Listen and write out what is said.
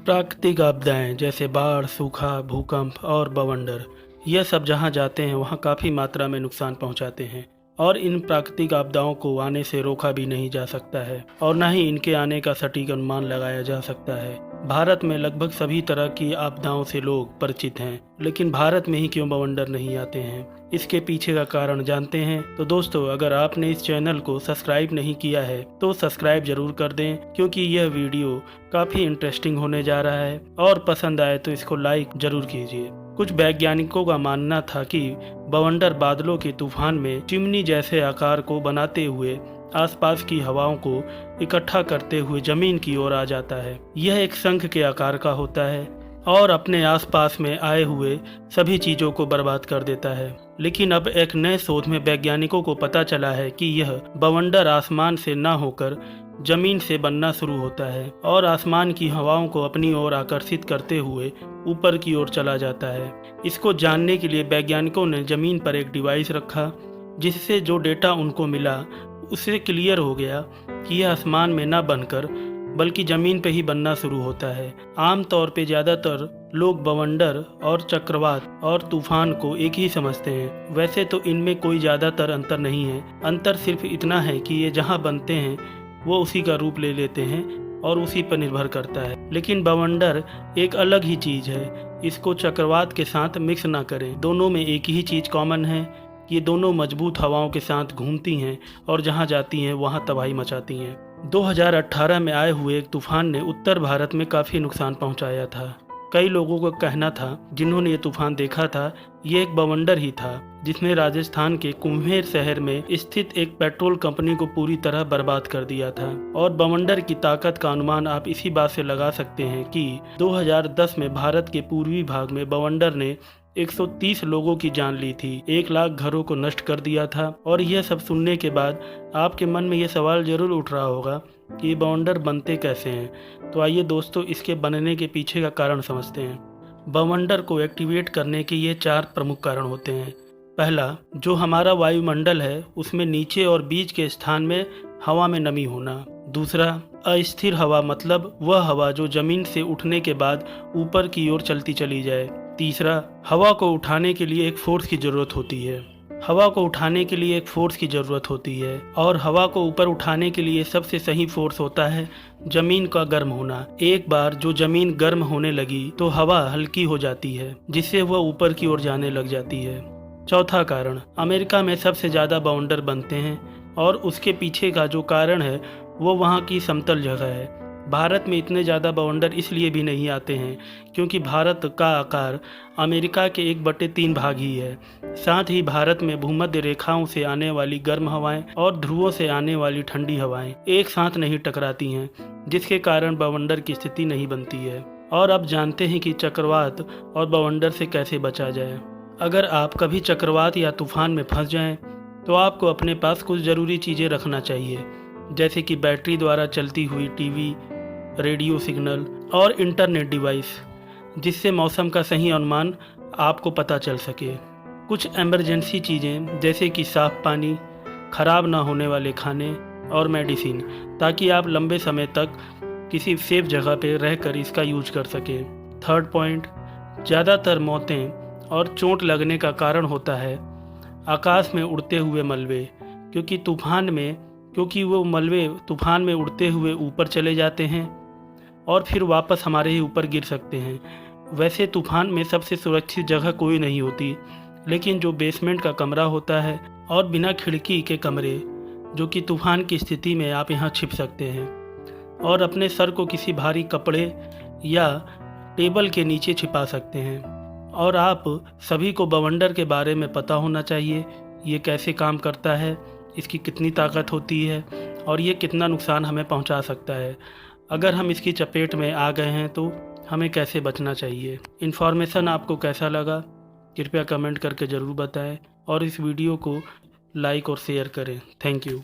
प्राकृतिक आपदाएं जैसे बाढ़, सूखा, भूकंप और बवंडर, यह सब जहां जाते हैं वहां काफ़ी मात्रा में नुकसान पहुंचाते हैं और इन प्राकृतिक आपदाओं को आने से रोका भी नहीं जा सकता है और न ही इनके आने का सटीक अनुमान लगाया जा सकता है। भारत में लगभग सभी तरह की आपदाओं से लोग परिचित हैं, लेकिन भारत में ही क्यों बवंडर नहीं आते हैं, इसके पीछे का कारण जानते हैं। तो दोस्तों, अगर आपने इस चैनल को सब्सक्राइब नहीं किया है तो सब्सक्राइब जरूर कर दें, क्योंकि यह वीडियो काफ़ी इंटरेस्टिंग होने जा रहा है और पसंद आए तो इसको लाइक जरूर कीजिए। कुछ वैज्ञानिकों का मानना था कि बवंडर बादलों के तूफान में चिमनी जैसे आकार को बनाते हुए आसपास की हवाओं को इकट्ठा करते हुए जमीन की ओर आ जाता है। यह एक शंख के आकार का होता है और अपने आसपास में आए हुए सभी चीजों को बर्बाद कर देता है। लेकिन अब एक नए शोध में वैज्ञानिकों को पता चला है कि यह बवंडर आसमान से न होकर जमीन से बनना शुरू होता है और आसमान की हवाओं को अपनी ओर आकर्षित करते हुए ऊपर की ओर चला जाता है। इसको जानने के लिए वैज्ञानिकों ने जमीन पर एक डिवाइस रखा, जिससे जो डेटा उनको मिला उससे क्लियर हो गया कि यह आसमान में न बनकर बल्कि जमीन पे ही बनना शुरू होता है। आमतौर पे ज़्यादातर लोग बवंडर और चक्रवात और तूफान को एक ही समझते हैं। वैसे तो इनमें कोई ज़्यादातर अंतर नहीं है। अंतर सिर्फ इतना है कि ये जहाँ बनते हैं वो उसी का रूप ले लेते हैं और उसी पर निर्भर करता है। लेकिन बवंडर एक अलग ही चीज़ है। इसको चक्रवात के साथ मिक्स ना करें। दोनों में एक ही चीज़ कॉमन है, ये दोनों मजबूत हवाओं के साथ घूमती हैं और जहाँ जाती हैं वहाँ तबाही मचाती हैं। 2018 में आए हुए एक तूफान ने उत्तर भारत में काफ़ी नुकसान पहुँचाया था। कई लोगों का कहना था, जिन्होंने ये तूफान देखा था, ये एक बवंडर ही था जिसने राजस्थान के कुम्हेर शहर में स्थित एक पेट्रोल कंपनी को पूरी तरह बर्बाद कर दिया था। और बवंडर की ताकत का अनुमान आप इसी बात से लगा सकते हैं कि 2010 में भारत के पूर्वी भाग में बवंडर ने 130 लोगों की जान ली थी, 1 लाख घरों को नष्ट कर दिया था। और यह सब सुनने के बाद आपके मन में यह सवाल जरूर उठ रहा होगा कि बवंडर बनते कैसे हैं। तो आइए दोस्तों, इसके बनने के पीछे का कारण समझते हैं। बवंडर को एक्टिवेट करने के ये 4 प्रमुख कारण होते हैं। पहला, जो हमारा वायुमंडल है उसमें नीचे और बीच के स्थान में हवा में नमी होना। दूसरा, अस्थिर हवा, मतलब वह हवा जो जमीन से उठने के बाद ऊपर की ओर चलती चली जाए। तीसरा, हवा को उठाने के लिए एक फोर्स की जरूरत होती है। हवा को उठाने के लिए एक फोर्स की जरूरत होती है और हवा को ऊपर उठाने के लिए सबसे सही फोर्स होता है जमीन का गर्म होना। एक बार जो जमीन गर्म होने लगी तो हवा हल्की हो जाती है, जिससे वह ऊपर की ओर जाने लग जाती है। चौथा कारण, अमेरिका में सबसे ज़्यादा बवंडर बनते हैं और उसके पीछे का जो कारण है वो वहाँ की समतल जगह है। भारत में इतने ज़्यादा बवंडर इसलिए भी नहीं आते हैं क्योंकि भारत का आकार अमेरिका के 1/3 भाग ही है। साथ ही भारत में भूमध्य रेखाओं से आने वाली गर्म हवाएं और ध्रुवों से आने वाली ठंडी हवाएं एक साथ नहीं टकराती हैं, जिसके कारण बवंडर की स्थिति नहीं बनती है। और अब जानते हैं कि चक्रवात और बवंडर से कैसे बचा जाए। अगर आप कभी चक्रवात या तूफान में फंस जाएं तो आपको अपने पास कुछ ज़रूरी चीज़ें रखना चाहिए, जैसे कि बैटरी द्वारा चलती हुई टीवी, रेडियो सिग्नल और इंटरनेट डिवाइस, जिससे मौसम का सही अनुमान आपको पता चल सके। कुछ इमरजेंसी चीज़ें जैसे कि साफ़ पानी, ख़राब ना होने वाले खाने और मेडिसिन, ताकि आप लंबे समय तक किसी सेफ जगह पर रहकर इसका यूज कर सकें। थर्ड पॉइंट, ज़्यादातर मौतें और चोट लगने का कारण होता है आकाश में उड़ते हुए मलबे, क्योंकि वो मलबे तूफान में उड़ते हुए ऊपर चले जाते हैं और फिर वापस हमारे ही ऊपर गिर सकते हैं। वैसे तूफान में सबसे सुरक्षित जगह कोई नहीं होती, लेकिन जो बेसमेंट का कमरा होता है और बिना खिड़की के कमरे, जो कि तूफान की स्थिति में आप यहाँ छिप सकते हैं और अपने सर को किसी भारी कपड़े या टेबल के नीचे छिपा सकते हैं। और आप सभी को बवंडर के बारे में पता होना चाहिए, ये कैसे काम करता है, इसकी कितनी ताकत होती है और ये कितना नुकसान हमें पहुंचा सकता है। अगर हम इसकी चपेट में आ गए हैं तो हमें कैसे बचना चाहिए। इन्फॉर्मेशन आपको कैसा लगा कृपया कमेंट करके ज़रूर बताएं और इस वीडियो को लाइक और शेयर करें। Thank you.